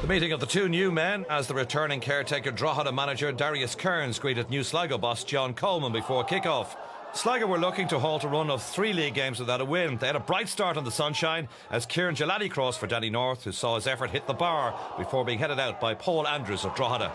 The meeting of the two new men as the returning caretaker Drogheda manager Darius Kearns greeted new Sligo boss John Coleman before kick-off. Sligo were looking to halt a run of 3 league games without a win. They had a bright start on the sunshine as Kieran Djilali crossed for Danny North, who saw his effort hit the bar before being headed out by Paul Andrews of Drogheda.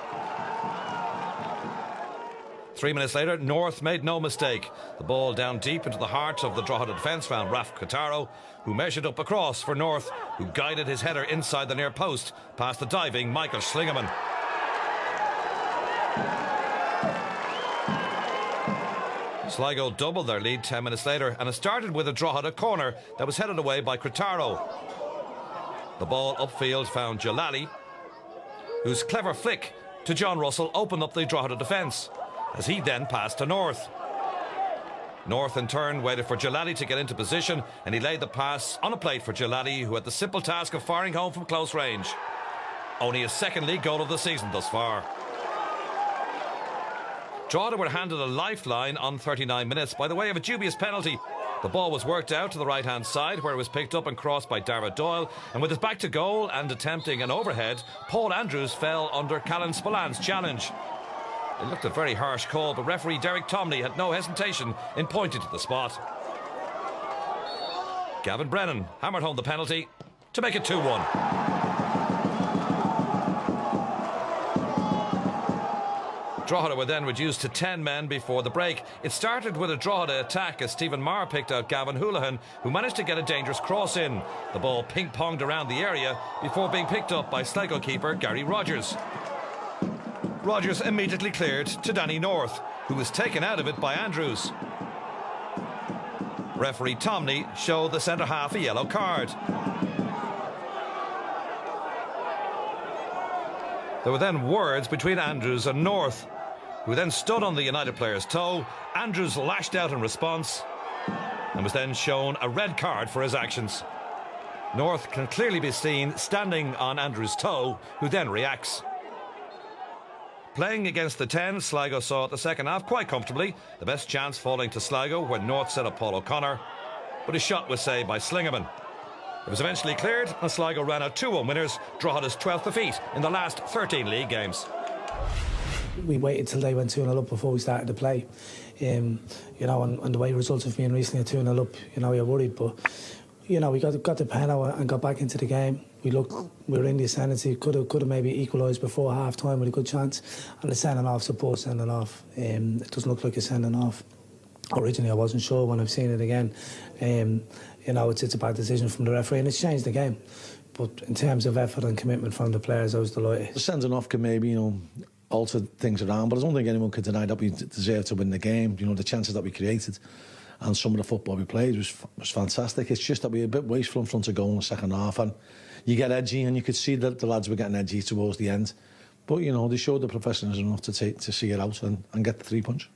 3 minutes later, North made no mistake. The ball down deep into the heart of the Drogheda defence found Cretaro, who measured up across for North, who guided his header inside the near post past the diving Michael Schlingermann. Sligo doubled their lead 10 minutes later, and it started with a Drogheda corner that was headed away by Cretaro. The ball upfield found Djilali, whose clever flick to John Russell opened up the Drogheda defence, as he then passed to North. North in turn waited for Djilali to get into position, and he laid the pass on a plate for Djilali, who had the simple task of firing home from close range. Only his second league goal of the season thus far. Drogheda were handed a lifeline on 39 minutes by the way of a dubious penalty. The ball was worked out to the right-hand side, where it was picked up and crossed by Doyle, and with his back to goal and attempting an overhead, Paul Andrews fell under Kalen Spillane's challenge. It looked a very harsh call, but referee Derek Tomley had no hesitation in pointing to the spot. Gavin Brennan hammered home the penalty to make it 2-1. Drogheda were then reduced to 10 men before the break. It started with a Drogheda attack as Stephen Maher picked out Gavin Holohan, who managed to get a dangerous cross in. The ball ping-ponged around the area before being picked up by Sligo keeper Gary Rogers. Rogers immediately cleared to Danny North, who was taken out of it by Andrews. Referee Tomley showed the centre-half a yellow card. There were then words between Andrews and North, who then stood on the United player's toe. Andrews lashed out in response and was then shown a red card for his actions. North can clearly be seen standing on Andrews' toe, who then reacts. Playing against the 10, Sligo saw the second half quite comfortably, the best chance falling to Sligo when North set up Paul O'Connor, but his shot was saved by Schlingermann. It was eventually cleared and Sligo ran out 2-1 winners, Drogheda's 12th defeat in the last 13 league games. We waited till they went 2-0 up before we started to play. You know, and the way results have been recently, 2-0 up, you know, you're worried, but you know, we got the pen out and got back into the game. We were in the ascendancy, could have maybe equalised before half time with a good chance, and the sending off's a poor sending off. It doesn't look like a sending off. Originally I wasn't sure, when I've seen it again. You know, it's a bad decision from the referee and it's changed the game. But in terms of effort and commitment from the players, I was delighted. The sending off can maybe, you know, alter things around, but I don't think anyone could deny that we deserved to win the game. You know, the chances that we created and some of the football we played was fantastic. It's just that we were a bit wasteful in front of goal in the second half, and you get edgy, and you could see that the lads were getting edgy towards the end. But, you know, they showed the professionalism enough to see it out and get the 3 punch.